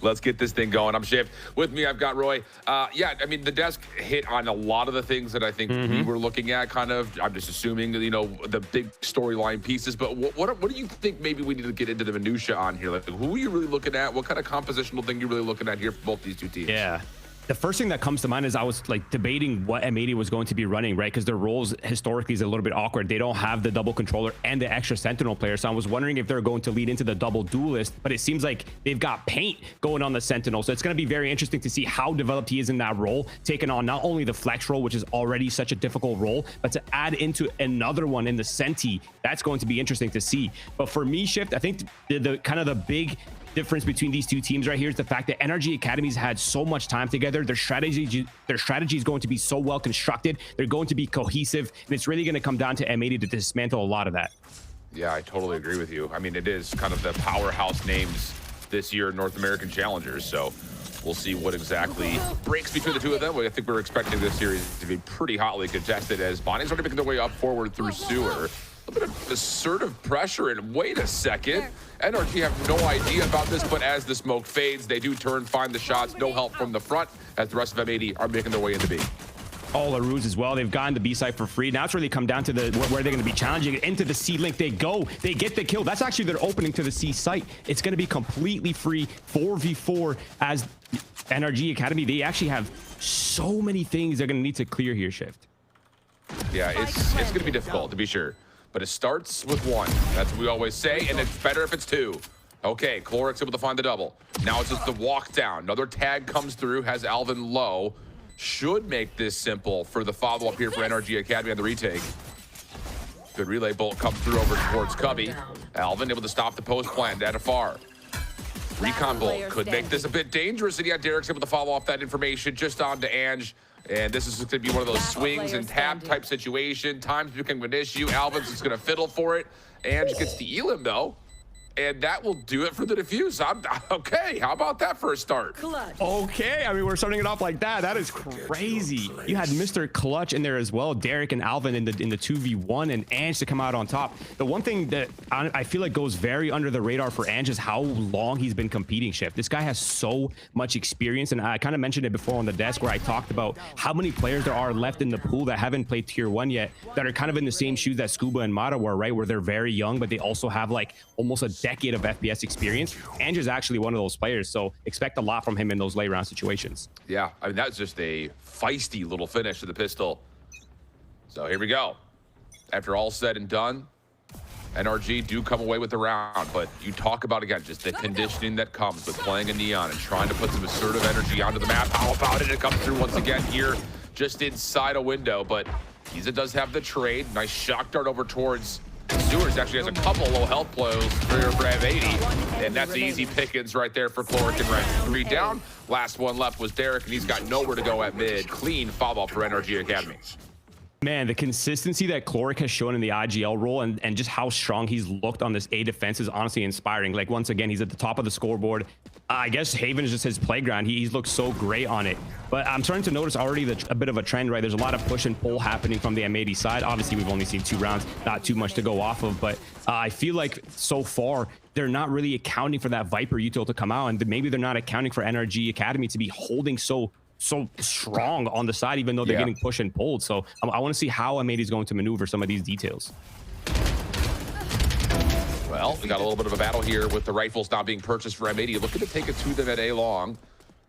Let's get this thing going. I'm Shift. With me, I've got Roy. Yeah, I mean, the desk hit on a lot of the things that I think we were looking at, kind of. I'm just assuming, you know, the big storyline pieces. But what do you think maybe we need to get into the minutia on here? Like, who are you really looking at? What kind of compositional thing are you really looking at here for both these two teams? Yeah. The first thing that comes to mind is I was like debating what M80 was going to be running, right? Because their roles historically is a little bit awkward. They don't have the double controller and the extra sentinel player. So I was wondering if they're going to lead into the double duelist, but it seems like they've got paint going on the sentinel. So it's going to be very interesting to see how developed he is in that role, taking on not only the flex role, which is already such a difficult role, but to add into another one in the senti. That's going to be interesting to see. But for me, Shift, I think the kind of the big difference between these two teams right here is the fact that NRG Academy's had so much time together. Their strategy is going to be so well constructed. They're going to be cohesive, and it's really going to come down to M80 to dismantle a lot of that. Yeah, I totally agree with you. I mean, it is kind of the powerhouse names this year, North American challengers. So we'll see what exactly breaks between the two of them. I think we're expecting this series to be pretty hotly contested as Bonnie's already making their way up forward through sewer. A bit of assertive pressure, and wait a second. NRG have no idea about this, but as the smoke fades, they do turn, find the shots. No help from the front as the rest of M80 are making their way into B. All the ruse as well. They've gotten the B side for free. Now it's really come down to where they're going to be challenging it into the C link. They go, they get the kill. That's actually their opening to the C site. It's going to be completely free 4v4 as NRG Academy. They actually have so many things they're going to need to clear here, Shift. Yeah, it's going to be difficult to be sure. But it starts with one. That's what we always say, and it's better if it's two. Okay, Chloric's able to find the double. Now it's just the walk down. Another tag comes through, has Alvin low. Should make this simple for the follow-up here for NRG Academy on the retake. Good relay bolt comes through over towards Cubby. Alvin able to stop the post plant at afar. Recon bolt could make this a bit dangerous, and yeah, Derek's able to follow off that information just onto Ange. And this is going to be one of those swings and tap type situation. Time's becoming an issue. Alvin's just going to fiddle for it. Ange gets the elim though. And that will do it for the defuse. Okay, how about that for a start? Okay, I mean, we're starting it off like that. That is crazy. You had Mr. Clutch in there as well, Derek and Alvin in the 2v1, and Ange to come out on top. The one thing that I feel like goes very under the radar for Ange is how long he's been competing, Shift. This guy has so much experience, and I kind of mentioned it before on the desk where I talked about how many players there are left in the pool that haven't played tier 1 yet, that are kind of in the same shoes that Scuba and Mata were, right? Where they're very young, but they also have like almost a decade of FPS experience. Ange is actually one of those players, so expect a lot from him in those late round situations. Yeah, I mean, that's just a feisty little finish to the pistol. So here we go. After all said and done, NRG do come away with the round, but you talk about, again, just the conditioning that comes with playing a Neon and trying to put some assertive energy onto the map. How about it? It comes through once again here, just inside a window, but Giza does have the trade. Nice shock dart over towards Sewers. Actually has a couple low health blows for M80, and that's easy pickings right there for Chloric and Red. 3 down. Last one left was Derek, and he's got nowhere to go at mid. Clean follow-up for NRG Academy. Man, the consistency that Chloric has shown in the IGL role and just how strong he's looked on this A defense is honestly inspiring. Like, once again, he's at the top of the scoreboard. I guess Haven is just his playground. He's looked so great on it. But I'm starting to notice already a bit of a trend, right? There's a lot of push and pull happening from the M80 side. Obviously, we've only seen 2 rounds, not too much to go off of. But I feel like so far, they're not really accounting for that Viper util to come out. And maybe they're not accounting for NRG Academy to be holding so strong on the side, even though they're getting pushed and pulled. So I want to see how M80 is going to maneuver some of these details. Well, we got a little bit of a battle here with the rifles not being purchased for M80. Looking to take it to them at A long.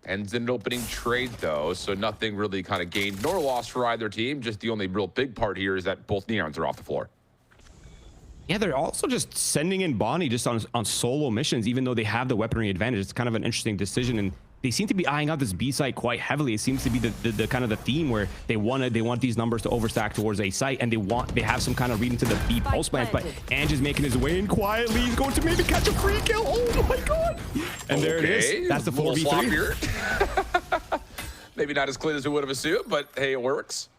Ends in an opening trade though, so nothing really kind of gained nor lost for either team. Just the only real big part here is that both Neons are off the floor. Yeah, they're also just sending in Bonnie just on solo missions, even though they have the weaponry advantage. It's kind of an interesting decision, and they seem to be eyeing out this B site quite heavily. It seems to be the kind of the theme where they want these numbers to overstack towards A site, and they have some kind of read into the B pulse plans. But Ange is making his way in quietly. He's going to maybe catch a free kill. Oh my god! And there it is. That's the 4v3. Maybe not as clean as we would have assumed, but hey, it works.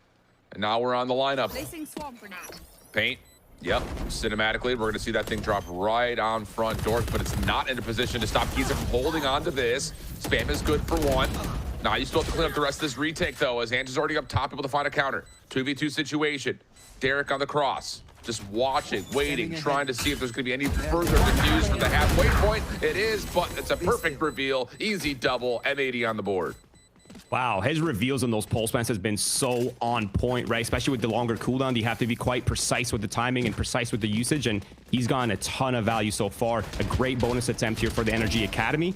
And now we're on the lineup. Paint. Yep, cinematically, we're going to see that thing drop right on front door, but it's not in a position to stop Giza from holding on to this. Spam is good for 1. Now you still have to clean up the rest of this retake, though, as Ange is already up top, able to find a counter. 2v2 situation. Derek on the cross. just watching, waiting, trying to see if there's going to be any further defuse from the halfway point. It is, but it's a perfect reveal. Easy double, M80 on the board. Wow, his reveals on those pulse plants has been so on point, right? Especially with the longer cooldown, you have to be quite precise with the timing and precise with the usage, and he's gotten a ton of value so far. A great bonus attempt here for the NRG Academy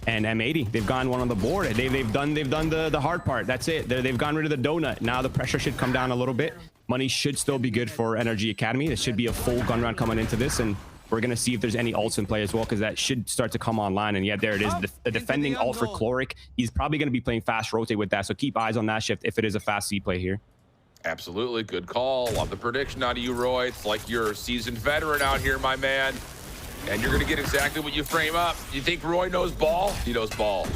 and M80. They've gotten one on the board. They've done the hard part. That's it. They've gotten rid of the donut. Now the pressure should come down a little bit. Money should still be good for NRG Academy. This should be a full gun round coming into this, and we're going to see if there's any ults in play as well, because that should start to come online. And yeah, there it is. The defending ult for Chloric. He's probably going to be playing fast rotate with that. So keep eyes on that shift if it is a fast C play here. Absolutely. Good call. Love the prediction out of you, Roy. It's like you're a seasoned veteran out here, my man. And you're going to get exactly what you frame up. You think Roy knows ball? He knows ball.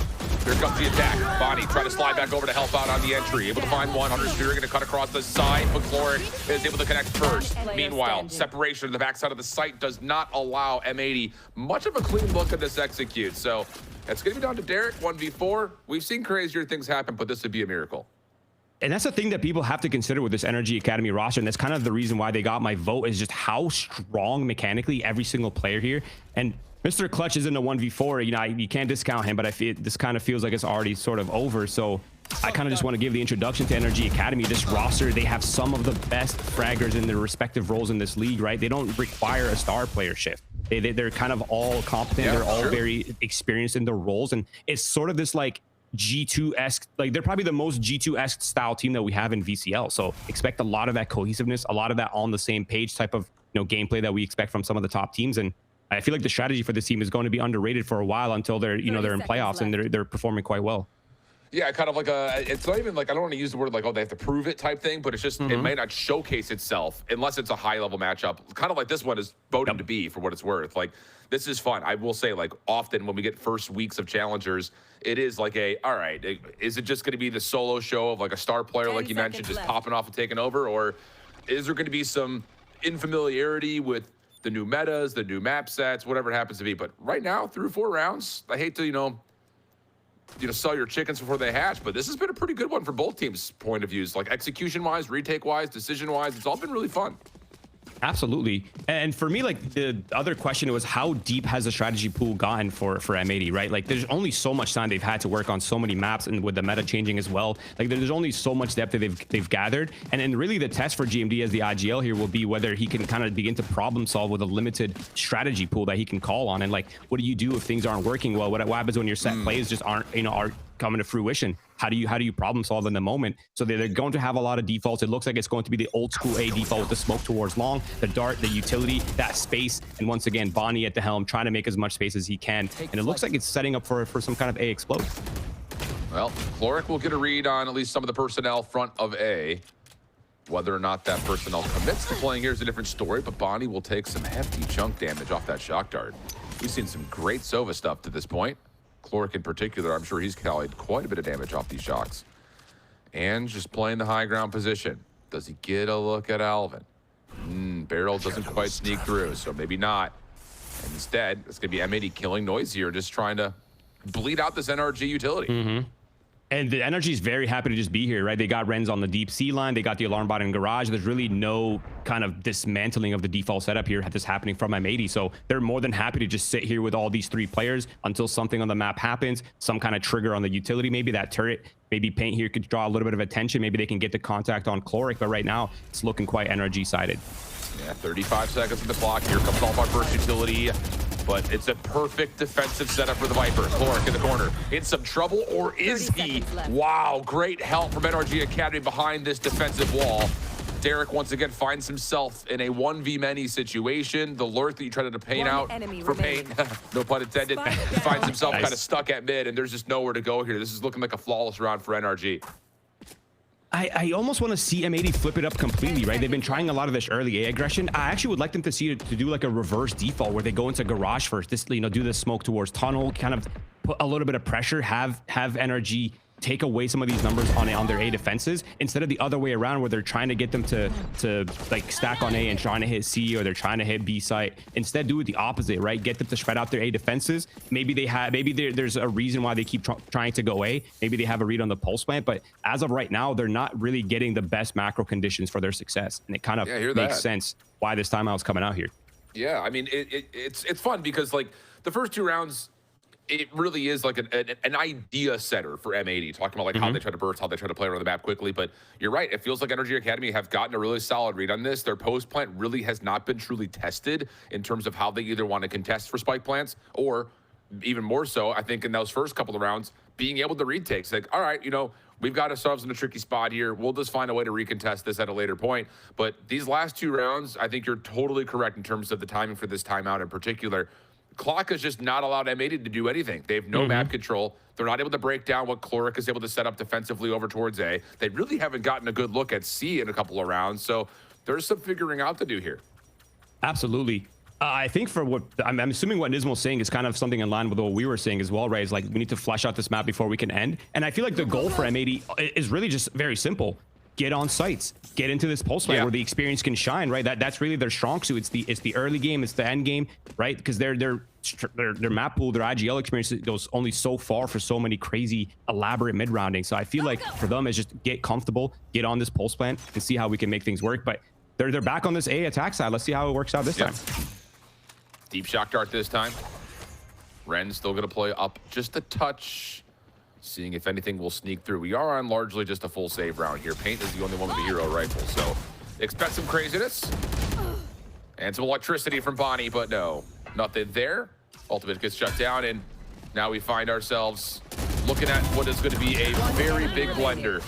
Here comes the attack. Bonnie trying to slide back over to help out on the entry. Able to find one. Hunter Spear going to cut across the side, but Chloric is able to connect first. Meanwhile, separation to the backside of the site does not allow M80 much of a clean look at this execute. So it's going to be down to Derek, 1v4. We've seen crazier things happen, but this would be a miracle. And that's the thing that people have to consider with this NRG Academy roster, and that's kind of the reason why they got my vote, is just how strong mechanically every single player here. And Mr. Clutch isn't a 1v4, you know, you can't discount him, but I feel this kind of feels like it's already sort of over. So I kind of just want to give the introduction to NRG Academy. This roster, they have some of the best fraggers in their respective roles in this league, right? They don't require a star player shift. They're kind of all competent. They're all very experienced in their roles, and it's sort of this like G2-esque, like they're probably the most G2-esque style team that we have in VCL. So expect a lot of that cohesiveness, a lot of that on the same page type of, you know, gameplay that we expect from some of the top teams. And I feel like the strategy for this team is going to be underrated for a while until they're, you know, they're in playoffs and they're performing quite well. Yeah, kind of like it's not even like, I don't want to use the word like, oh, they have to prove it type thing, but it's just, it may not showcase itself unless it's a high level matchup. Kind of like this one is voted to be, for what it's worth. Like, this is fun. I will say, like, often when we get first weeks of challengers, it is like all right, is it just going to be the solo show of like a star player, like you mentioned, just popping off and taking over? Or is there going to be some infamiliarity with the new metas, the new map sets, whatever it happens to be? But right now, through 4 rounds, I hate to, you know, sell your chickens before they hatch, but this has been a pretty good one for both teams' point of views. Like execution-wise, retake-wise, decision-wise, it's all been really fun. Absolutely. And for me, like the other question was, how deep has the strategy pool gotten for M80, right? Like there's only so much time they've had to work on so many maps, and with the meta changing as well, like there's only so much depth that they've gathered. And then really the test for GMD as the IGL here will be whether he can kind of begin to problem solve with a limited strategy pool that he can call on. And like, what do you do if things aren't working well? What happens when your set plays just aren't coming to fruition? How do you problem solve in the moment? So they're going to have a lot of defaults. It looks like it's going to be the old school A default with the smoke towards long, the dart, the utility, that space, and once again Bonnie at the helm trying to make as much space as he can. And it looks like it's setting up for some kind of A explode. Well, Chloric will get a read on at least some of the personnel front of A. Whether or not that personnel commits to playing here is a different story, but Bonnie will take some hefty chunk damage off that shock dart. We've seen some great Sova stuff to this point. Chloric in particular, I'm sure he's tallied quite a bit of damage off these shocks. And just playing the high ground position. Does he get a look at Alvin? Barrel doesn't quite sneak through, so maybe not. And instead, it's going to be M80 killing Noise here, just trying to bleed out this NRG utility. And the NRG is very happy to just be here, right? They got Renz on the deep sea line. They got the alarm bot in garage. There's really no kind of dismantling of the default setup here that's happening from M80. So they're more than happy to just sit here with all these 3 players until something on the map happens, some kind of trigger on the utility. Maybe that turret, maybe Paint here could draw a little bit of attention. Maybe they can get the contact on Chloric, but right now it's looking quite NRG sided. Yeah, 35 seconds on the clock. Here comes all our first utility. But it's a perfect defensive setup for the Viper. Chloric in the corner. In some trouble, or is he? Wow, great help from NRG Academy behind this defensive wall. Derek once again finds himself in a 1v-many situation. The lurk that you tried to paint out for Paint, no pun intended, finds himself kind of stuck at mid, and there's just nowhere to go here. This is looking like a flawless round for NRG. I almost want to see M80 flip it up completely, right? They've been trying a lot of this early A aggression. I actually would like them to see it to do like a reverse default where they go into garage first, this, you know, do the smoke towards tunnel, kind of put a little bit of pressure, have NRG take away some of these numbers on their A defenses instead of the other way around where they're trying to get them to like stack on A and trying to hit C, or they're trying to hit B site. Instead, do it the opposite, right? Get them to spread out their A defenses. Maybe there's a reason why they keep trying to go A. Maybe they have a read on the pulse plant, but as of right now, they're not really getting the best macro conditions for their success, and it kind of makes sense why this timeout's coming out here. Yeah, I mean, it's fun because like the first 2 rounds, it really is like an idea setter for M80, talking about like how they try to burst, how they try to play around the map quickly. But you're right, it feels like NRG Academy have gotten a really solid read on this. Their post plant really has not been truly tested in terms of how they either want to contest for spike plants, or even more so, I think in those first couple of rounds, being able to retakes. Like, all right, you know, we've got ourselves in a tricky spot here. We'll just find a way to recontest this at a later point. But these last 2 rounds, I think you're totally correct in terms of the timing for this timeout in particular. Clock has just not allowed M80 to do anything. They have no map control. They're not able to break down what Chloric is able to set up defensively over towards A. They really haven't gotten a good look at C in a couple of rounds. So there's some figuring out to do here. Absolutely. I think for what I'm assuming what Nismo's saying is kind of something in line with what we were saying as well, right? Is like we need to flesh out this map before we can end. And I feel like the goal for M80 is really just very simple. Get on sites, get into this pulse line where the experience can shine, right? That's really their strong suit. It's the early game, it's the end game, right? Because their map pool, their IGL experience goes only so far for so many crazy elaborate mid rounding. So I feel like for them is just get comfortable, get on this pulse plan, and see how we can make things work. But they're back on this A attack side. Let's see how it works out this time. Deep shock dart this time. Ren's still gonna play up just a touch, seeing if anything will sneak through. We are on largely just a full save round here. Paint is the only one with a hero rifle, so expect some craziness. And some electricity from Bonnie, but no, nothing there. Ultimate gets shut down, and now we find ourselves looking at what is going to be a very big blender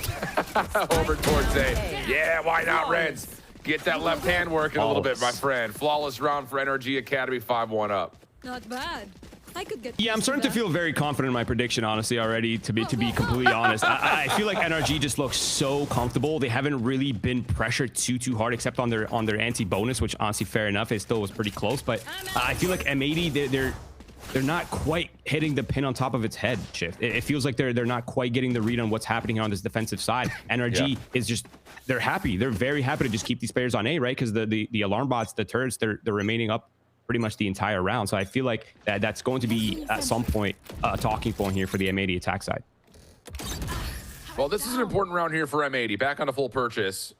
over towards A. Yeah, why not, Reds? Get that left hand working a little bit, my friend. Flawless round for NRG Academy, 5-1 up. Not bad. I could get. Yeah, I'm starting to feel very confident in my prediction, honestly, already, to be completely honest. I feel like NRG just looks so comfortable. They haven't really been pressured too hard, except on their anti-bonus, which honestly, fair enough, it still was pretty close. But I feel like M80, they're not quite hitting the pin on top of its head, Shift. It feels like they're not quite getting the read on what's happening here on this defensive side. NRG is just, they're happy. They're very happy to just keep these players on A, right? Because the alarm bots, the turrets, they're remaining up pretty much the entire round. So I feel like that's going to be at some point a talking point here for the M80 attack side. Well, this is an important round here for M80. Back on a full purchase.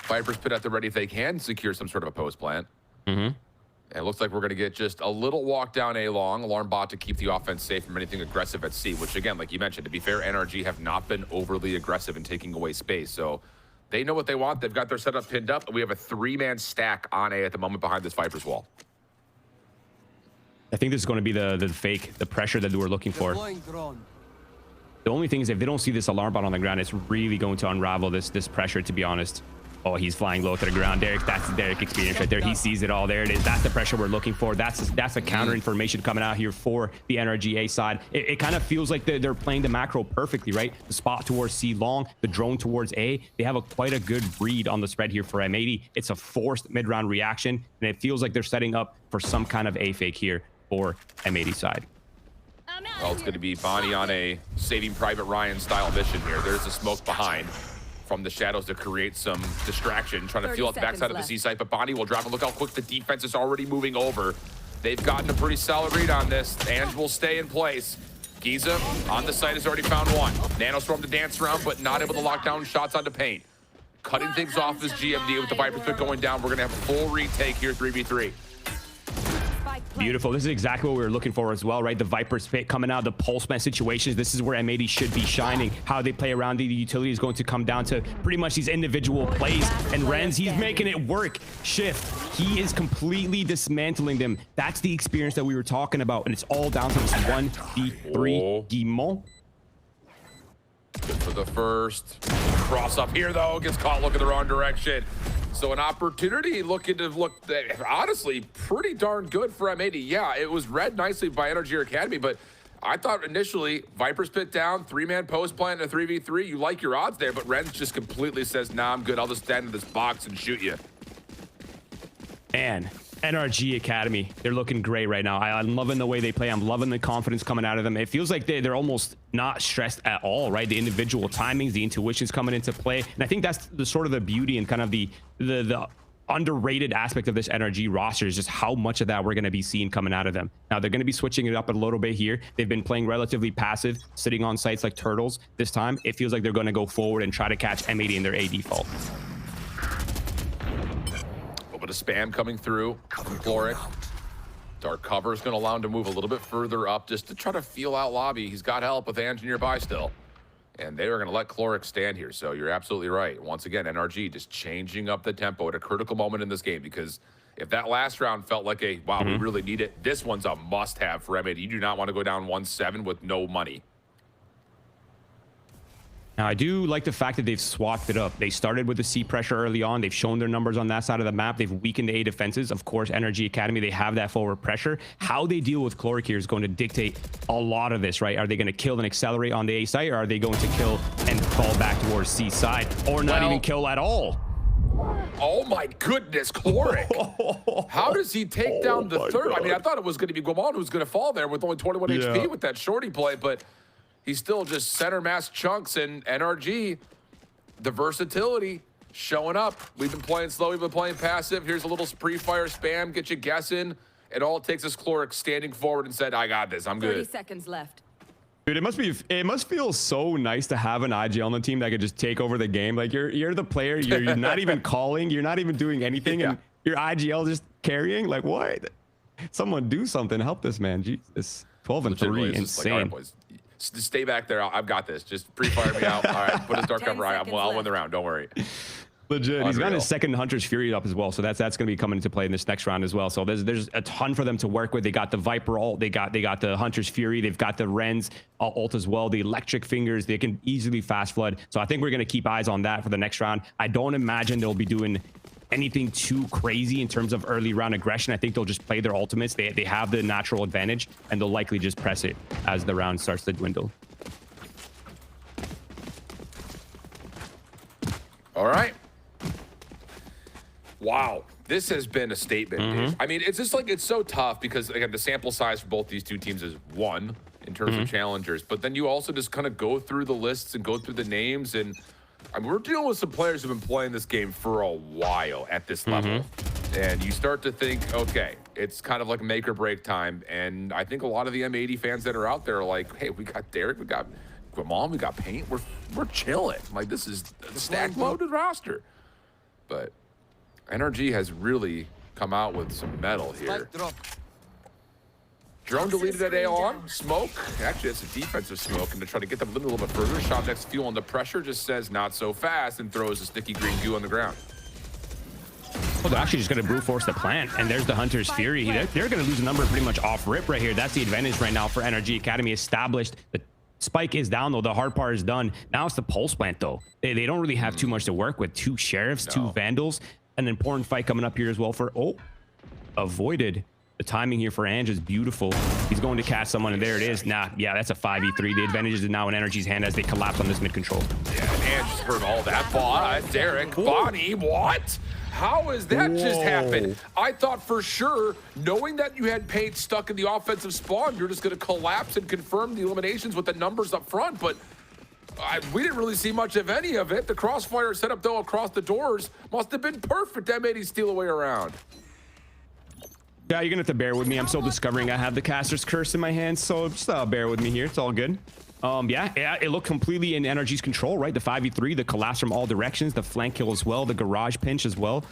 Vipers put at the ready if they can secure some sort of a post plant. And it looks like we're going to get just a little walk down A long. Alarm bot to keep the offense safe from anything aggressive at C, which again, like you mentioned, to be fair, NRG have not been overly aggressive in taking away space. So they know what they want. They've got their setup pinned up. And we have a 3-man stack on A at the moment behind this Vipers wall. I think this is going to be the fake, the pressure that we're looking for. The only thing is if they don't see this alarm bot on the ground, it's really going to unravel this pressure, to be honest. Oh, he's flying low to the ground. Derek, that's the Derek experience right there. He sees it all. There it is. That's the pressure we're looking for. That's a counter information coming out here for the NRGA side. It kind of feels like they're playing the macro perfectly, right? The spot towards C long, the drone towards A. They have quite a good read on the spread here for M80. It's a forced mid-round reaction, and it feels like they're setting up for some kind of A fake here for M80 side. Well, it's going to be Bonnie on a Saving Private Ryan style mission here. There's a smoke behind from the shadows to create some distraction, trying to feel out the backside of the C site, but Bonnie will drop, and look how quick the defense is already moving over. They've gotten a pretty solid read on this. Ange will stay in place. Giza on the site has already found one. Nanostorm to dance around, but not able to lock down shots onto Paint. Cutting things off as GMD with the Viper Pit going down. We're going to have a full retake here, 3v3. Beautiful. This is exactly what we were looking for as well, right? The Viper's Pit coming out of the pulse man situations. This is where M80 should be shining. How they play around the utility is going to come down to pretty much these individual plays. And Renz, he's making it work. Shift, he is completely dismantling them. That's the experience that we were talking about. And it's all down to this 1v3 Guimont. Good for the first. Cross up here, though. Gets caught looking the wrong direction. So an opportunity looking to look, honestly, pretty darn good for M80. Yeah, it was read nicely by NRG Academy, but I thought initially Viper's Pit down, 3-man post plant in a 3v3. You like your odds there, but Renz just completely says, nah, I'm good. I'll just stand in this box and shoot you. And NRG Academy, they're looking great right now. I'm loving the way they play. I'm loving the confidence coming out of them. It feels like they're almost not stressed at all, right? The individual timings, the intuitions coming into play. And I think that's the sort of the beauty and kind of the underrated aspect of this NRG roster is just how much of that we're going to be seeing coming out of them. Now, they're going to be switching it up a little bit here. They've been playing relatively passive, sitting on sites like turtles. This time, it feels like they're going to go forward and try to catch M80 in their A default. A bit of spam coming through from Chloric. Dark cover is going to allow him to move a little bit further up just to try to feel out lobby. He's got help with Ange nearby still. And they are going to let Chloric stand here. So you're absolutely right. Once again, NRG just changing up the tempo at a critical moment in this game, because if that last round felt like a, wow, we really need it, this one's a must-have for M80. You do not want to go down 1-7 with no money. Now, I do like the fact that they've swapped it up. They started with the C pressure early on. They've shown their numbers on that side of the map. They've weakened the A defenses. Of course, NRG Academy, they have that forward pressure. How they deal with Chloric here is going to dictate a lot of this, right? Are they going to kill and accelerate on the A side, or are they going to kill and fall back towards C side, or not even kill at all? Oh my goodness, Chloric. How does he take down the third? God. I mean, I thought it was going to be Guamon who was going to fall there with only 21 HP with that shorty play, but he's still just center mass chunks, and NRG, the versatility showing up. We've been playing slow, we've been playing passive. Here's a little pre-fire spam, get you guessing. And all it takes is Chloric standing forward and said, I got this, I'm good. 30 seconds left. Dude, it must feel so nice to have an IG on the team that could just take over the game. Like you're the player, you're not even calling, you're not even doing anything, and your IGL just carrying. Like what? Someone do something, help this man. Jesus, 12-3, insane. Like, boys, stay back there. I've got this. Just pre-fire me out. All right, put his dark cover. I'll win the round. Don't worry. Legit. Unreal. He's got his second Hunter's Fury up as well, so that's going to be coming into play in this next round as well. So there's a ton for them to work with. They got the Viper ult, they got the Hunter's Fury, they've got the Ren's ult as well, the Electric Fingers. They can easily fast flood. So I think we're going to keep eyes on that for the next round. I don't imagine they'll be doing anything too crazy in terms of early round aggression. I think they'll just play their ultimates. They have the natural advantage, and they'll likely just press it as the round starts to dwindle. All right. Wow, this has been a statement, Dave. I mean, it's just like, it's so tough because, again, the sample size for both these two teams is 1 in terms of challengers, but then you also just kind of go through the lists and go through the names, and I mean, we're dealing with some players who've been playing this game for a while at this level, and you start to think, okay, it's kind of like make or break time, and I think a lot of the M80 fans that are out there are like, hey, we got Derek, we got Guamon, we got Paint, we're chilling. Like, this is the stack loaded roster, but NRG has really come out with some metal here. Drone deleted at A on. Smoke. Actually, it's a defensive smoke, and to try to get them a little bit further. Shot next fuel, and the pressure just says not so fast and throws a sticky green goo on the ground. Well, they're actually just going to brute force the plant, and there's the Hunter's Fury. They're going to lose a number pretty much off rip right here. That's the advantage right now for NRG Academy established. The spike is down, though. The hard part is done. Now it's the pulse plant, though. They don't really have too much to work with. 2 sheriffs, 2 vandals. An important fight coming up here as well for avoided. The timing here for Ange is beautiful. He's going to cast someone, and there it is. Nah, yeah, that's a 5v3. The advantage is now in NRG's hand as they collapse on this mid control. Yeah, and Ange just heard all that. Derek, Bonnie, what? How has that just happened? I thought for sure, knowing that you had Paint stuck in the offensive spawn, you're just going to collapse and confirm the eliminations with the numbers up front, but we didn't really see much of any of it. The crossfire setup, though, across the doors must have been perfect. M80 steal away around. Yeah, you're gonna have to bear with me. I'm still discovering I have the caster's curse in my hands, so just bear with me here. It's all good. Yeah, it looked completely in NRG's control, right? The 5v3, the collapse from all directions, the flank kill as well, the garage pinch as well.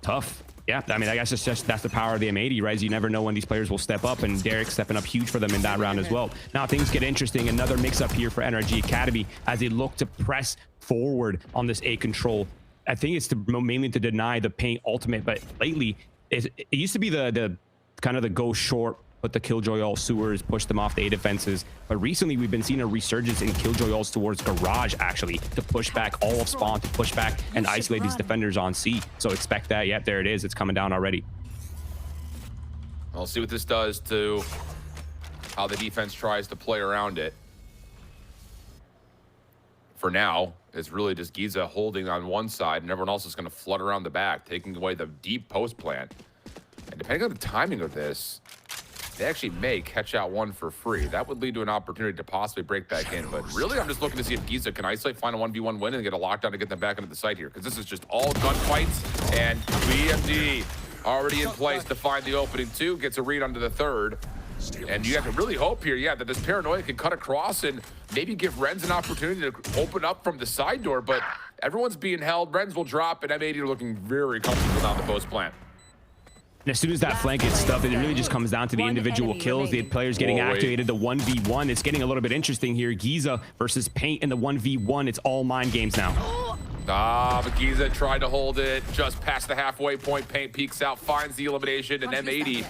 Tough. Yeah, I mean, I guess that's the power of the M80, right? You never know when these players will step up, and Derek stepping up huge for them in that round as well. Now things get interesting. Another mix-up here for NRG Academy as they look to press forward on this A control. I think it's mainly to deny the Paint ultimate, but lately it used to be the kind of the go short, put the Killjoy all sewers, push them off the A defenses. But recently we've been seeing a resurgence in Killjoy alls towards garage, actually, to push back all of spawn, to push back and isolate these defenders on C. So expect that. Yep, there it is. It's coming down already. I'll see what this does to how the defense tries to play around it. For now, it's really just Giza holding on one side, and everyone else is going to flood around the back, taking away the deep post plant. And depending on the timing of this, they actually may catch out one for free. That would lead to an opportunity to possibly break back in. But really, I'm just looking to see if Giza can isolate, find a 1v1 win, and get a lockdown to get them back into the site here. Because this is just all gunfights, and BMD already in place to find the opening two, gets a read onto the third. And you have to really hope here, yeah, that this paranoia can cut across and maybe give Renz an opportunity to open up from the side door. But everyone's being held. Renz will drop, and M80 are looking very comfortable down the post plant. And as soon as that flank gets stuffed, it really just comes down to the individual kills. The players getting activated, the 1v1. It's getting a little bit interesting here. Giza versus Paint in the 1v1. It's all mind games now. But Giza tried to hold it just past the halfway point. Paint peeks out, finds the elimination, and M80.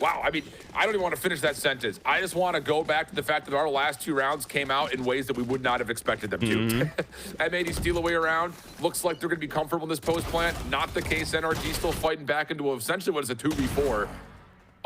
Wow, I mean, I don't even want to finish that sentence. I just want to go back to the fact that our last two rounds came out in ways that we would not have expected them to. M80 steal away around. Looks like they're going to be comfortable in this post plant. Not the case. NRG still fighting back into essentially what is a 2v4.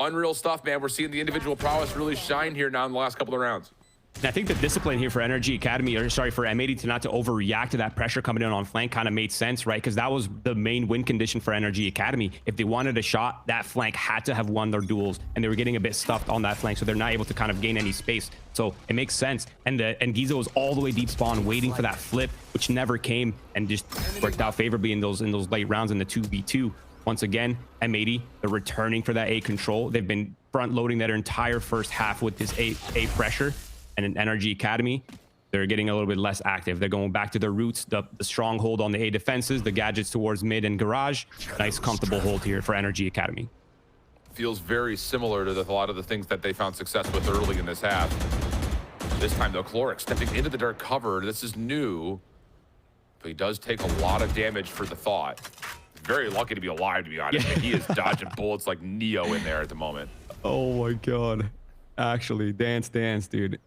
Unreal stuff, man. We're seeing the individual prowess really shine here now in the last couple of rounds. And I think the discipline here for NRG Academy, or sorry, for M80 to not to overreact to that pressure coming in on flank kind of made sense, right? Because that was the main win condition for NRG Academy. If they wanted a shot, that flank had to have won their duels, and they were getting a bit stuffed on that flank, so they're not able to kind of gain any space. So it makes sense. And Giza was all the way deep spawn, waiting for that flip, which never came, and just worked out favorably in those late rounds in the 2v2. Once again, M80, they're returning for that A control. They've been front loading that entire first half with this A pressure. And in NRG Academy, they're getting a little bit less active. They're going back to their roots, the stronghold on the A defenses, the gadgets towards mid and garage. Nice, comfortable hold here for NRG Academy. Feels very similar to a lot of the things that they found success with early in this half. This time, though, Chloric stepping into the dark cover. This is new, but he does take a lot of damage for the thought. Very lucky to be alive, to be honest. He is dodging bullets like Neo in there at the moment. Oh, my God. Actually, dance, dude.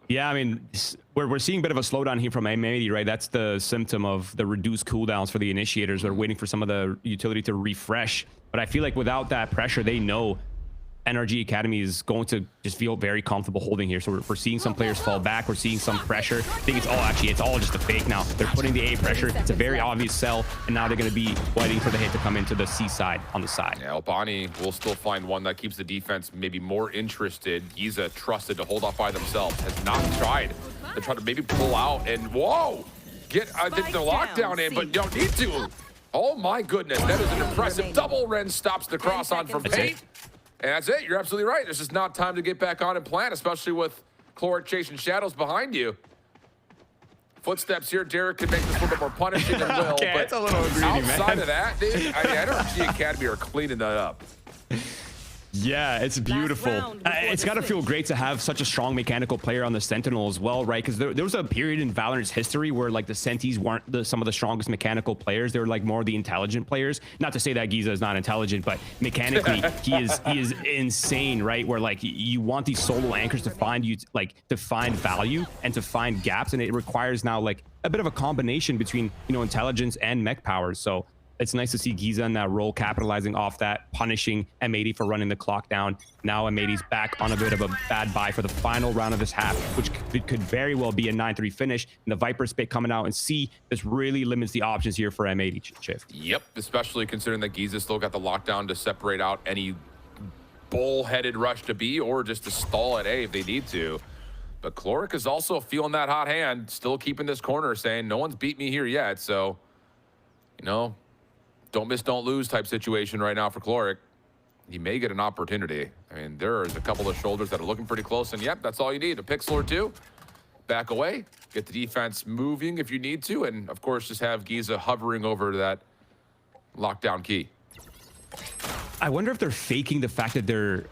Yeah, I mean, we're seeing a bit of a slowdown here from M80, right? That's the symptom of the reduced cooldowns for the initiators. They're waiting for some of the utility to refresh, but I feel like without that pressure, they know NRG Academy is going to just feel very comfortable holding here. So we're seeing some players fall back. We're seeing some pressure. I think it's all just a fake now. They're putting the A pressure. It's a very obvious sell, and now they're going to be waiting for the hit to come into the C side on the side. Yeah, Albani will still find one that keeps the defense maybe more interested. Giza trusted to hold off by themselves. Has not tried to try to maybe pull out and whoa, get the lockdown in, but you don't need to. Oh my goodness, that is an impressive double. Ren stops the cross on from Paint. And that's it. You're absolutely right. There's just not time to get back on and plant, especially with Chloric chasing shadows behind you. Footsteps here. Derek can make this a little bit more punishing than Will. Okay, but it's a little greedy, outside man. of that, dude, NRG Academy are cleaning that up. Yeah, it's beautiful. It's got to feel great to have such a strong mechanical player on the Sentinel as well, right? Because there was a period in Valorant's history where like the Sentis weren't some of the strongest mechanical players. They were like more the intelligent players. Not to say that Giza is not intelligent, but mechanically he is insane, right? Where like you want these solo anchors to find value and to find gaps, and it requires now like a bit of a combination between intelligence and mech powers. So it's nice to see Giza in that role, capitalizing off that, punishing M80 for running the clock down. Now M80's back on a bit of a bad bye for the final round of this half, which could very well be a 9-3 finish. And the Viper spit coming out and C, this really limits the options here for M80 Shift. Yep, especially considering that Giza still got the lockdown to separate out any bull-headed rush to B or just to stall at A if they need to. But Chloric is also feeling that hot hand, still keeping this corner, saying no one's beat me here yet. So, don't miss, don't lose type situation right now for Chloric. He may get an opportunity. I mean, there's a couple of shoulders that are looking pretty close, and yep, that's all you need. A pixel or two, back away, get the defense moving if you need to, and of course, just have Giza hovering over that lockdown key. I wonder if they're faking the fact that they're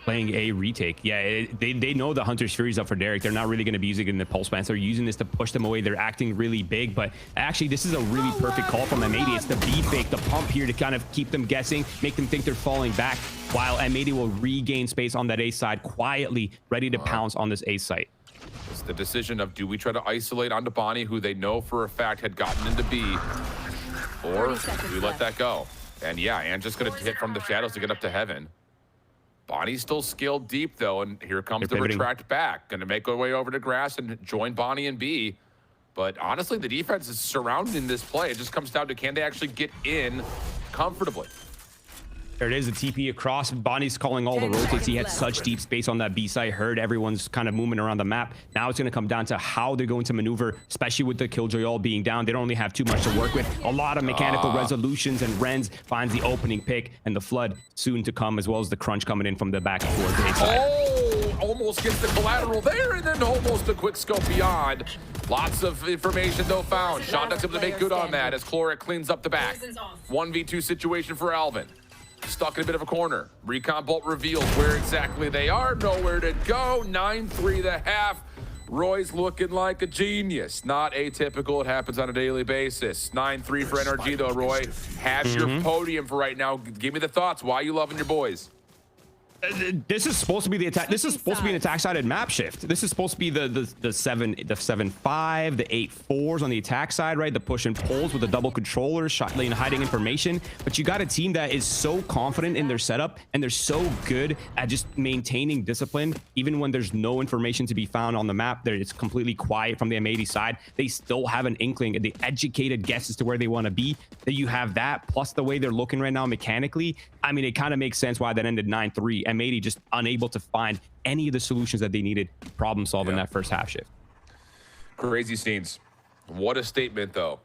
playing a retake. Yeah, they know the Hunter's Fury's up for Derek. They're not really going to be using it in the pulse plants. They're using this to push them away. They're acting really big, but actually this is a really perfect call from M80. It's the B fake, the pump here to kind of keep them guessing, make them think they're falling back, while M80 will regain space on that A side quietly, ready to pounce on this A site. It's the decision of, do we try to isolate onto Bonnie, who they know for a fact had gotten into B, or do we let that go? And yeah, and just going to hit from the shadows to get up to heaven. Bonnie's still scaled deep, though, and here comes the retract back. Going to make our way over to grass and join Bonnie and B. But honestly, the defense is surrounding this play. It just comes down to, can they actually get in comfortably. There it is, the TP across. Bonnie's calling all the rotates. He had such deep space on that B side. Heard everyone's kind of moving around the map. Now it's going to come down to how they're going to maneuver, especially with the Killjoy all being down. They don't really have too much to work with. A lot of mechanical resolutions, and Renz finds the opening pick, and the Flood soon to come, as well as the Crunch coming in from the back towards the A side. Oh, almost gets the collateral there, and then almost a quick scope beyond. Lots of information though found. Shonda's able to make good on that as Chloric cleans up the back. 1v2 situation for Alvin. Stuck in a bit of a corner. Recon Bolt reveals where exactly they are. Nowhere to go. 9-3 the half. Roy's looking like a genius. Not atypical. It happens on a daily basis. 9-3 for NRG though, Roy. Have your podium for right now. Give me the thoughts. Why are you loving your boys? This is supposed to be the attack. This is supposed to be an attack-sided map shift. This is supposed to be the 7-5, the 8-4s on the attack side, right? The push and pulls with the double controllers, shot lane hiding information. But you got a team that is so confident in their setup, and they're so good at just maintaining discipline, even when there's no information to be found on the map. It's completely quiet from the M80 side. They still have an inkling, and the educated guess as to where they want to be. That you have that, plus the way they're looking right now mechanically. I mean, it kind of makes sense why that ended 9-3. M80 just unable to find any of the solutions that they needed problem solving that first half shift. Crazy scenes. What a statement, though.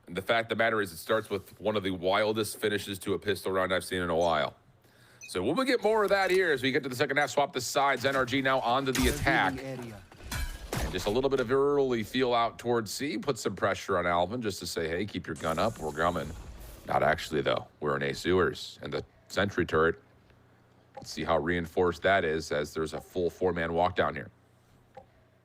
And the fact of the matter is, it starts with one of the wildest finishes to a pistol round I've seen in a while. So we'll get more of that here as we get to the second half. Swap the sides. NRG now onto the attack. And just a little bit of early feel out towards C. Put some pressure on Alvin just to say, hey, keep your gun up. We're coming. Not actually, though. We're in A sewers. And the sentry turret. Let's see how reinforced that is as there's a full 4-man walk down here.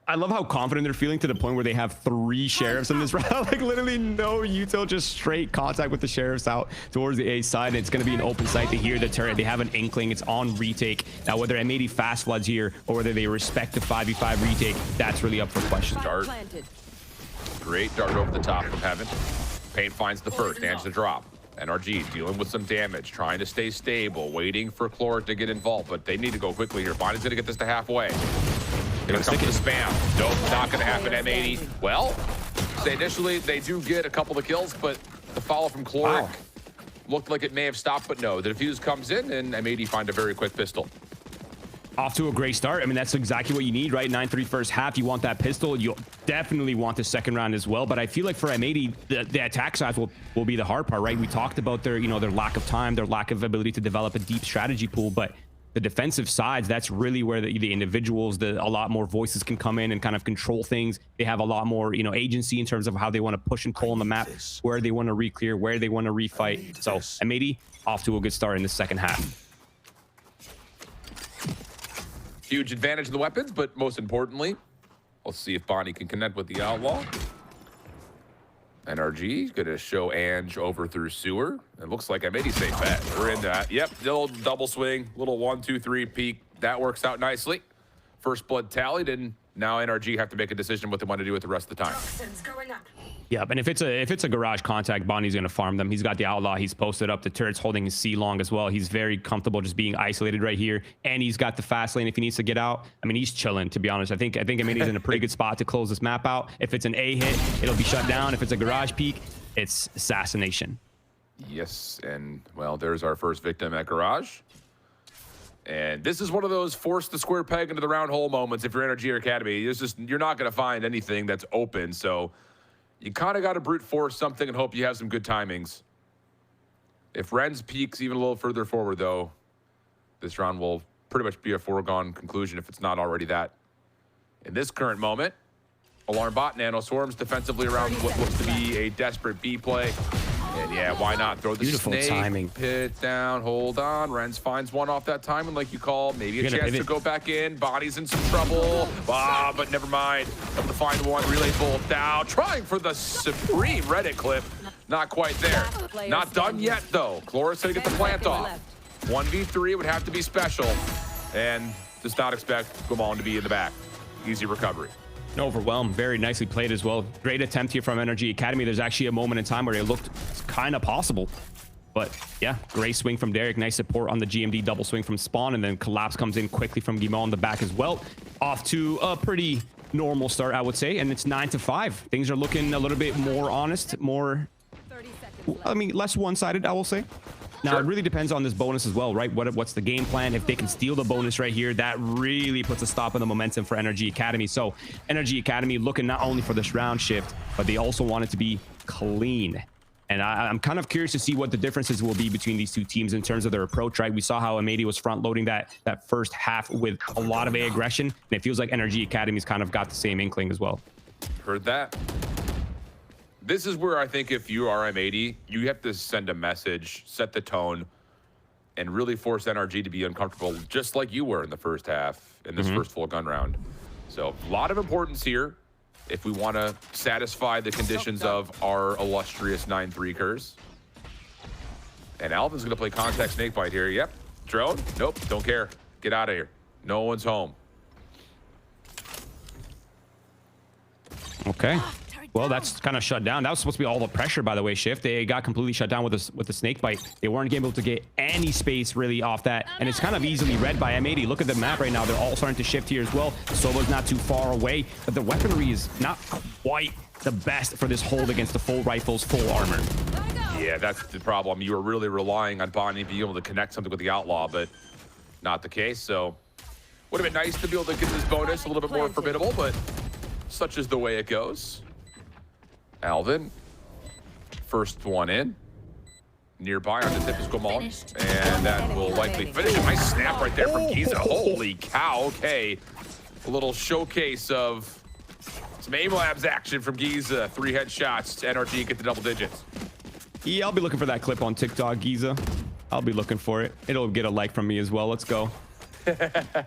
I love how confident they're feeling to the point where they have 3 sheriffs in this round. Like literally no util, just straight contact with the sheriffs out towards the A side. And it's going to be an open site to hear the turret. They have an inkling. It's on retake. Now, whether M80 fast floods here or whether they respect the 5v5 retake, that's really up for question. Dart. Great dart over the top from Heaven. Paint finds the first, and the drop. NRG dealing with some damage, trying to stay stable, waiting for Chloric to get involved, but they need to go quickly here. Bonnie's gonna get this to halfway. Gonna come to the spam. Nope, not gonna happen. M80. Well, say initially they do get a couple of kills, but the follow from Chloric looked like it may have stopped, but no. The defuse comes in, and M80 find a very quick pistol. Off to a great start. I mean, that's exactly what you need, right? 9-3 first half. You want that pistol. You definitely want the second round as well. But I feel like for M80, the attack side will be the hard part, right? We talked about their, their lack of time, their lack of ability to develop a deep strategy pool. But the defensive sides, that's really where the individuals, a lot more voices can come in and kind of control things. They have a lot more, agency in terms of how they want to push and pull on the map, where they want to re-clear, where they want to refight. So M80 off to a good start in the second half. Huge advantage of the weapons, but most importantly, we'll see if Bonnie can connect with the Outlaw. NRG gonna show Ange over through sewer. It looks like M80 safe bet. We're in that. Yep, little double swing, little 1-2-3 peek. That works out nicely. First blood tallied, and now NRG have to make a decision what they want to do with the rest of the time. Yeah, and if it's a garage contact, Bonnie's gonna farm them. He's got the Outlaw. He's posted up. The turret's holding his C long as well. He's very comfortable just being isolated right here, and he's got the fast lane if he needs to get out. I mean, he's chilling, to be honest. I think M80's in a pretty good spot to close this map out. If it's an A hit, it'll be shut down. If it's a garage peek, it's assassination. Yes, and well, there's our first victim at garage. And this is one of those force the square peg into the round hole moments. If you're NRG Academy, you're not going to find anything that's open. So you kind of got to brute force something and hope you have some good timings. If Renz peaks even a little further forward, though, this round will pretty much be a foregone conclusion if it's not already that. In this current moment, Alarm Bot nano swarms defensively around what looks to be a desperate B play. And yeah, why not throw the beautiful snake timing. Pit down, hold on. Renz finds one off that timing like you call. Maybe a chance to go back in. Bonnie's in some trouble. But never mind. Able to find one. Relay bolt down. Trying for the supreme Reddit clip. Not quite there. Not done yet, though. Chloric's gonna get the plant off. 1v3 would have to be special. And does not expect Gamon to be in the back. Easy recovery. Overwhelmed, very nicely played as well. Great attempt here from NRG Academy. There's actually a moment in time where it looked kind of possible. But yeah, great swing from Derek. Nice support on the GMD double swing from Spawn. And then collapse comes in quickly from Guimond on the back as well. Off to a pretty normal start, I would say. And it's 9-5. Things are looking a little bit more honest, more I mean, less one-sided, I will say. Now, it really depends on this bonus as well, right? What's the game plan? If they can steal the bonus right here, that really puts a stop on the momentum for NRG Academy. So NRG Academy looking not only for this round shift, but they also want it to be clean. And I'm kind of curious to see what the differences will be between these two teams in terms of their approach, right? We saw how M80 was front-loading that first half with a lot of A aggression, and it feels like NRG Academy's kind of got the same inkling as well. Heard that. This is where I think if you are M80, you have to send a message, set the tone, and really force NRG to be uncomfortable, just like you were in the first half, in this first full gun round. So a lot of importance here if we want to satisfy the conditions of our illustrious 9-3 curse. And Alvin's going to play contact snakebite here. Yep. Drone? Nope. Don't care. Get out of here. No one's home. Okay. Well, that's kind of shut down. That was supposed to be all the pressure, by the way, Shift. They got completely shut down with the snake bite. They weren't able to get any space really off that. And it's kind of easily read by M80. Look at the map right now. They're all starting to shift here as well. Solo's not too far away, but the weaponry is not quite the best for this hold against the full rifles, full armor. Yeah, that's the problem. You were really relying on Bonnie being able to connect something with the Outlaw, but not the case. So would have been nice to be able to get this bonus a little bit more formidable, but such is the way it goes. Alvin, first one in. Nearby on the tip is Gomon, and that will likely finish it. Nice snap right there from Giza. Holy cow, okay. A little showcase of some aim labs action from Giza. 3 headshots, NRG get the double digits. Yeah, I'll be looking for that clip on TikTok, Giza. I'll be looking for it. It'll get a like from me as well. Let's go.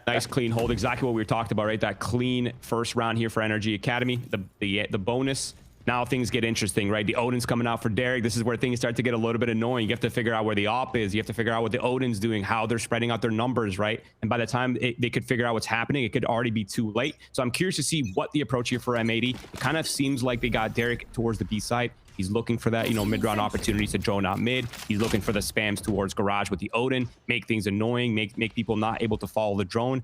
Nice clean hold. Exactly what we were talking about, right? That clean first round here for NRG Academy. The bonus. Now things get interesting, right? The Odin's coming out for Derek. This is where things start to get a little bit annoying. You have to figure out where the op is. You have to figure out what the Odin's doing, how they're spreading out their numbers, right? And by the time they could figure out what's happening, it could already be too late. So I'm curious to see what the approach here for M80. It kind of seems like they got Derek towards the B side. He's looking for that, mid-round opportunities to drone out mid. He's looking for the spams towards garage with the Odin, make things annoying, make people not able to follow the drone.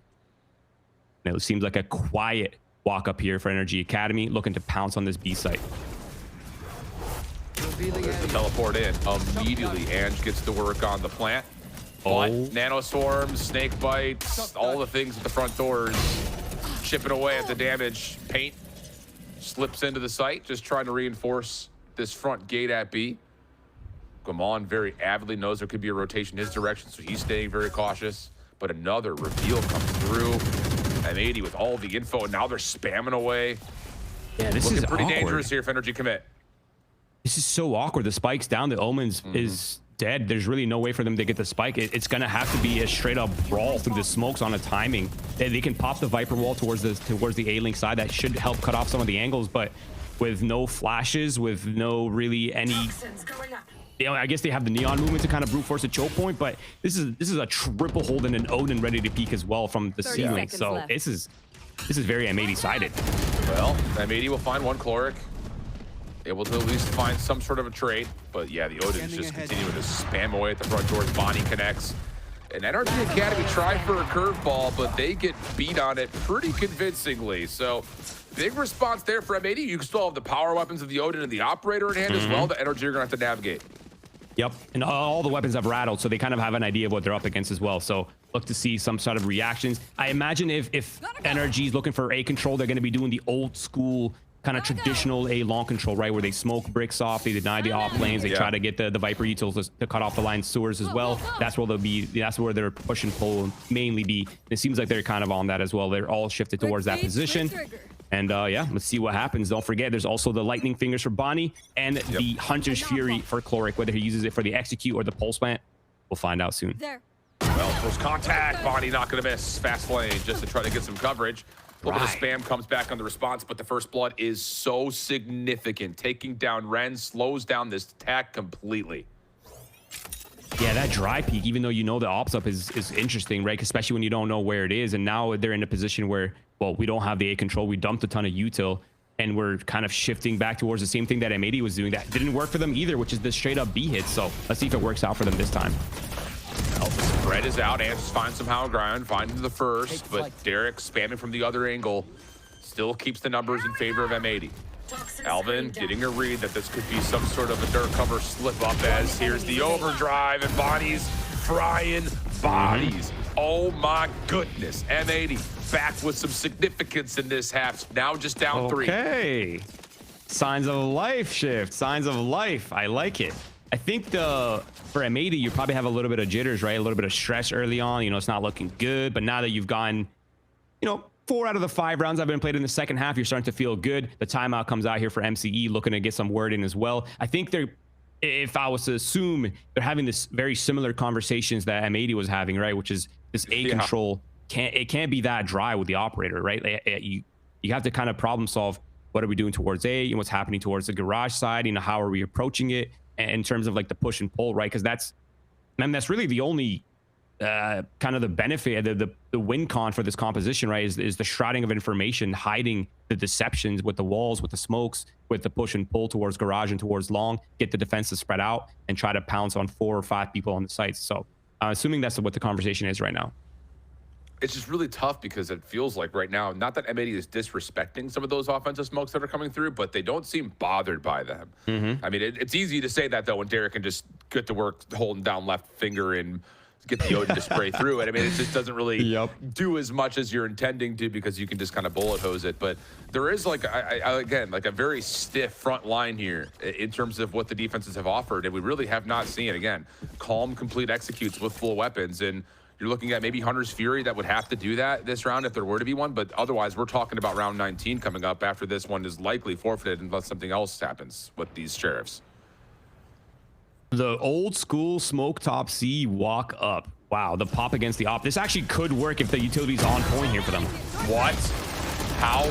And it seems like a quiet walk up here for NRG Academy, looking to pounce on this B site. There's the teleport in. Immediately, Ange gets to work on the plant. But nanoswarms, snake bites, all the things at the front doors, chipping away at the damage. Paint slips into the site, just trying to reinforce this front gate at B. Gomon very avidly knows there could be a rotation his direction, so he's staying very cautious. But another reveal comes through. M80 with all the info, and now they're spamming away. Yeah, this is pretty awkward. dangerous here if NRG commit. This is so awkward. The spike's down. The Omens is dead. There's really no way for them to get the spike. It's going to have to be a straight up brawl through the smokes on a timing. They can pop the Viper wall towards the A-Link side. That should help cut off some of the angles, but with no flashes, with no really any... I guess they have the neon movement to kind of brute force a choke point, but this is a triple hold and an Odin ready to peek as well from the ceiling. So left. This is very M80 sided. Well, M80 will find one Chloric. Able to at least find some sort of a trade. But yeah, the Odin's just continuing to spam away at the front doors. Bonnie connects. And NRG Academy tried for a curveball, but they get beat on it pretty convincingly. So big response there for M80. You can still have the power weapons of the Odin and the Operator in hand as well that NRG are going to have to navigate. Yep, and all the weapons have rattled, so they kind of have an idea of what they're up against as well. So look to see some sort of reactions. I imagine if NRG is looking for A control, they're going to be doing the old school kind of traditional A long control, right, where they smoke bricks off, they deny the off lanes, they try to get the Viper utils to cut off the line sewers as well. That's where they'll be. That's where their push and pull mainly be. It seems like they're kind of on that as well. They're all shifted towards that position. And yeah, let's see what happens. Don't forget, there's also the lightning fingers for Bonnie and the Hunter's Fury for Chloric. Whether he uses it for the execute or the pulse plant, we'll find out soon. Well, close contact. Bonnie not going to miss. Fast lane just to try to get some coverage. A little bit of spam comes back on the response, but the first blood is so significant. Taking down Ren slows down this attack completely. Yeah, that dry peek, even though you know the ops up is interesting, right? Especially when you don't know where it is. And now they're in a position where, well, we don't have the A control. We dumped a ton of util, and we're kind of shifting back towards the same thing that M80 was doing. That didn't work for them either, which is the straight up B hit. So let's see if it works out for them this time. Well, the spread is out. Ange finds some high ground, finding the first, but Derek spamming from the other angle still keeps the numbers in favor of M80. Alvin getting a read that this could be some sort of a dirt cover slip up as here's the overdrive and Bonnie's frying bodies. Oh my goodness. M80 back with some significance in this half. Now just down 3. Okay. Signs of life, Shift. Signs of life. I like it. I think for M80, you probably have a little bit of jitters, right? A little bit of stress early on. You know, it's not looking good. But now that you've gotten, 4 out of the 5 rounds I've been played in the second half, you're starting to feel good. The timeout comes out here for MCE, looking to get some word in as well. I think if I was to assume, they're having this very similar conversations that M80 was having, right? Which is this A control. It can't be that dry with the operator, right? You have to kind of problem solve. What are we doing towards A and what's happening towards the garage side? How are we approaching it in terms of like the push and pull, right? Because that's really the only kind of the benefit, the win con for this composition, right? Is the shrouding of information, hiding the deceptions with the walls, with the smokes, with the push and pull towards garage and towards long, get the defenses spread out and try to pounce on 4 or 5 people on the sites. So assuming that's what the conversation is right now. It's just really tough because it feels like right now, not that M80 is disrespecting some of those offensive smokes that are coming through, but they don't seem bothered by them. I mean, it's easy to say that, though, when Derek can just get to work holding down left finger and get the Odin to spray through it. I mean, it just doesn't really do as much as you're intending to because you can just kind of bullet hose it. But there is, like, again, like a very stiff front line here in terms of what the defenses have offered, and we really have not seen, again, calm, complete executes with full weapons. And you're looking at maybe Hunter's Fury that would have to do that this round if there were to be one, but otherwise we're talking about round 19 coming up after this one is likely forfeited unless something else happens with these sheriffs. The old school smoke top C walk up. Wow, the pop against the op. This actually could work if the utility's on point here for them. What? How?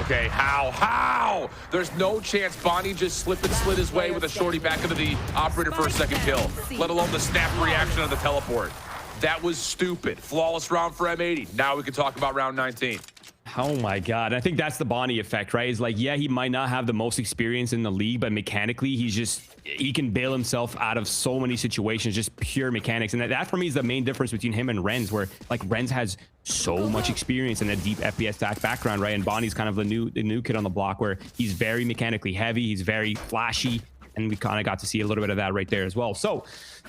Okay, how? There's no chance Bonnie just slid his way with a shorty back into the operator for a second kill, let alone the snap reaction of the teleport. That was stupid. Flawless round for M80. Now we can talk about round 19. Oh my God. I think that's the Bonnie effect, right? It's like, yeah, he might not have the most experience in the league, but mechanically, he can bail himself out of so many situations, just pure mechanics. And that for me is the main difference between him and Renz, where like Renz has so much experience in a deep FPS stack background, right? And Bonnie's kind of the new kid on the block, where he's very mechanically heavy, he's very flashy, and we kind of got to see a little bit of that right there as well. So,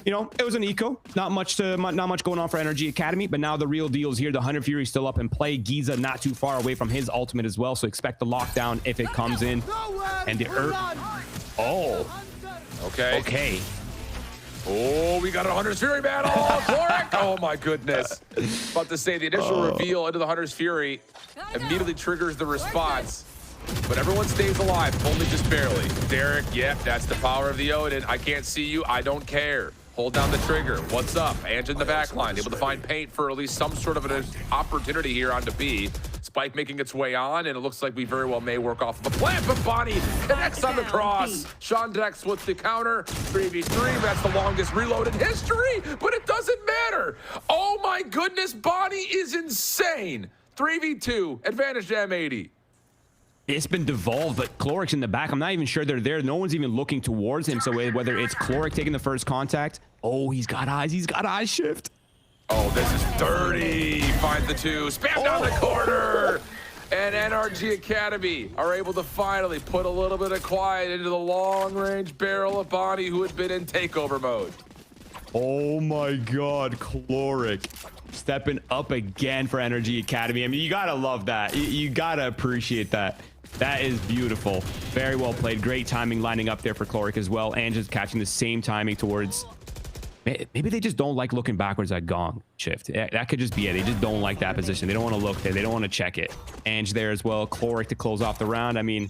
it was an eco. Not much going on for NRG Academy, but now the real deal is here. The Hunter Fury still up in play. Giza not too far away from his ultimate as well, so expect the lockdown if it comes in. And the okay. Oh, we got a Hunter's Fury battle. Chloric. Oh my goodness. About to say the initial reveal into the Hunter's Fury immediately triggers the response. But everyone stays alive, only just barely. Derek, yep, that's the power of the Odin. I can't see you, I don't care. Hold down the trigger. What's up? Ange in the back line, able to find paint for at least some sort of an opportunity here onto B. Spike making its way on, and it looks like we very well may work off of a plant, but Bonnie connects on the cross. Sean Dex with the counter. 3v3, that's the longest reload in history, but it doesn't matter. Oh my goodness, Bonnie is insane. 3v2, advantage to M80. It's been devolved, but Chloric's in the back. I'm not even sure they're there. No one's even looking towards him. So whether it's Chloric taking the first contact. Oh, he's got eyes. He's got eye shift. Oh, this is dirty. Finds the 2. Spam down the corner. And NRG Academy are able to finally put a little bit of quiet into the long-range barrel of Bonnie, who had been in takeover mode. Oh, my God. Chloric stepping up again for NRG Academy. I mean, you gotta love that. You gotta appreciate that. That is beautiful. Very well played. Great timing lining up there for Chloric as well. And just catching the same timing towards... Maybe they just don't like looking backwards at Gong Shift. That could just be it. They just don't like that position. They don't want to look there. They don't want to check it. Ange there as well. Chloric to close off the round. I mean,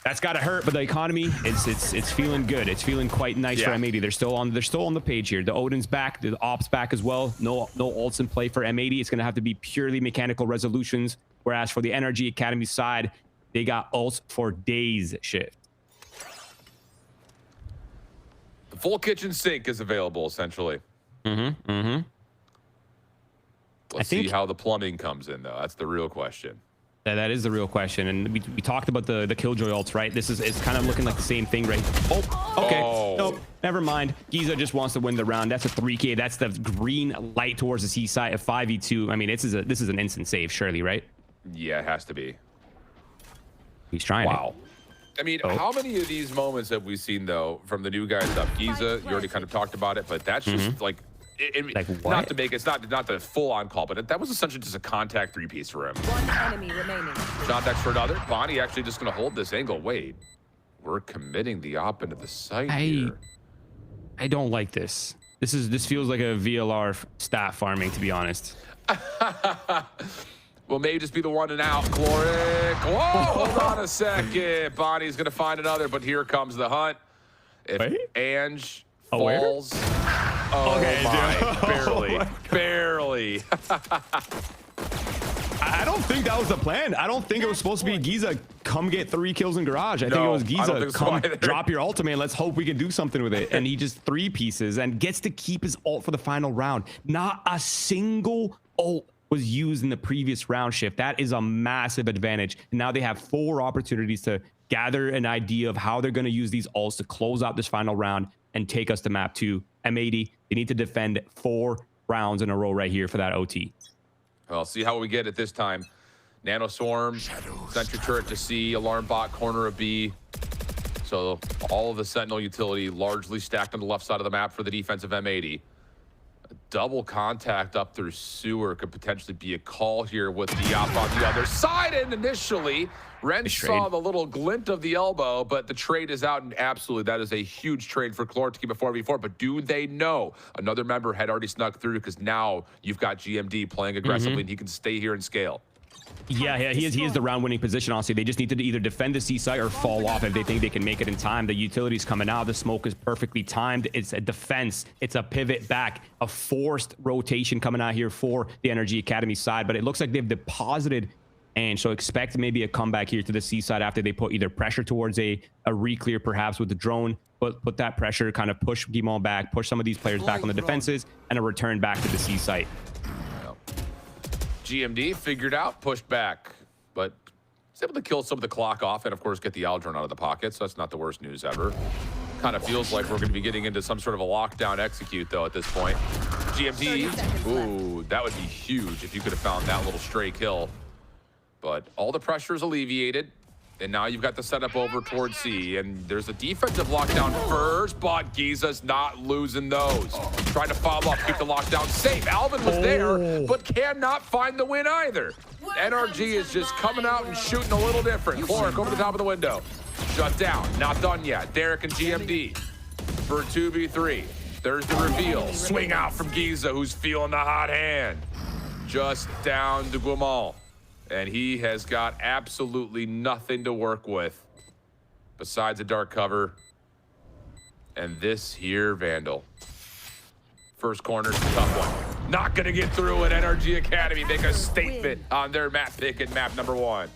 that's got to hurt, but the economy, it's feeling good. It's feeling quite nice for M80. They're still on the page here. The Odin's back, the Ops back as well. No ults in play for M80. It's going to have to be purely mechanical resolutions. Whereas for the NRG Academy side, they got ults for days. Shift. The full kitchen sink is available essentially. Let's see how the plumbing comes in though. That's the real question. That is the real question, and we talked about the Killjoy ults, right? It's kind of looking like the same thing, right? Oh, okay. Nope, never mind. Giza just wants to win the round. That's a 3K. That's the green light towards the C side of 5v2. I mean, this is an instant save, surely, right? Yeah, it has to be. He's trying. Wow. I mean, how many of these moments have we seen though from the new guys up? Giza, you already kind of talked about it, but that's just like, Like what? not to make it's not the full on call, but that was essentially just a contact three-piece for him. One enemy remaining. Contact for another. Bonnie actually just going to hold this angle. Wait, we're committing the op into the site here. I don't like this. This feels like a VLR stat farming, to be honest. Well, maybe just be the one and out. Chloric. Whoa, hold on a second. Bonnie's going to find another, but here comes the hunt. If Ange falls. Oh, Okay, my. Barely. I don't think that was the plan. I don't think it was supposed to be Giza, come get 3 kills in garage. I think it was Giza, come drop your ultimate and let's hope we can do something with it. And he just 3 pieces and gets to keep his ult for the final round. Not a single ult was used in the previous round shift. That is a massive advantage. And now they have 4 opportunities to gather an idea of how they're going to use these ults to close out this final round and take us to map 2. M80, they need to defend 4 rounds in a row right here for that OT. Well, see how we get it this time. Nano Swarm, Sentry Turret to C, Alarm Bot, corner of B. So all of the Sentinel utility largely stacked on the left side of the map for the defensive M80. A double contact up through sewer could potentially be a call here with the op on the other side. And initially, Ren saw the little glint of the elbow, but the trade is out, and absolutely that is a huge trade for Chloric to keep it 4v4. But do they know another member had already snuck through, because now you've got GMD playing aggressively and he can stay here and scale. Yeah, he is the round-winning position, honestly. They just need to either defend the C site or fall off if they think they can make it in time. The utility's coming out. The smoke is perfectly timed. It's a defense. It's a pivot back. A forced rotation coming out here for the NRG Academy side. But it looks like they've deposited, and so expect maybe a comeback here to the C side after they put either pressure towards a re-clear perhaps with the drone, but put that pressure, kind of push Guimond back, push some of these players back on the defenses, and a return back to the C site. GMD figured out, pushed back, but he's able to kill some of the clock off and, of course, get the Aldrin out of the pocket, so that's not the worst news ever. Kind of feels like we're going to be getting into some sort of a lockdown execute, though, at this point. GMD, ooh, that would be huge if you could have found that little stray kill. But all the pressure is alleviated, and now you've got the setup over towards C, and there's a defensive lockdown first, but Giza's not losing those. Trying to follow up, keep the lockdown safe. Alvin was there, but cannot find the win either. NRG is just coming out and shooting a little different. Chloric over the top of the window. Shut down, not done yet. Derek and GMD for 2v3. There's the reveal. Swing out from Giza, who's feeling the hot hand. Just down to Guimond. And he has got absolutely nothing to work with besides a dark cover and this here Vandal. First corner's a tough one. Not going to get through it. NRG Academy make a statement on their map pick at map number 1.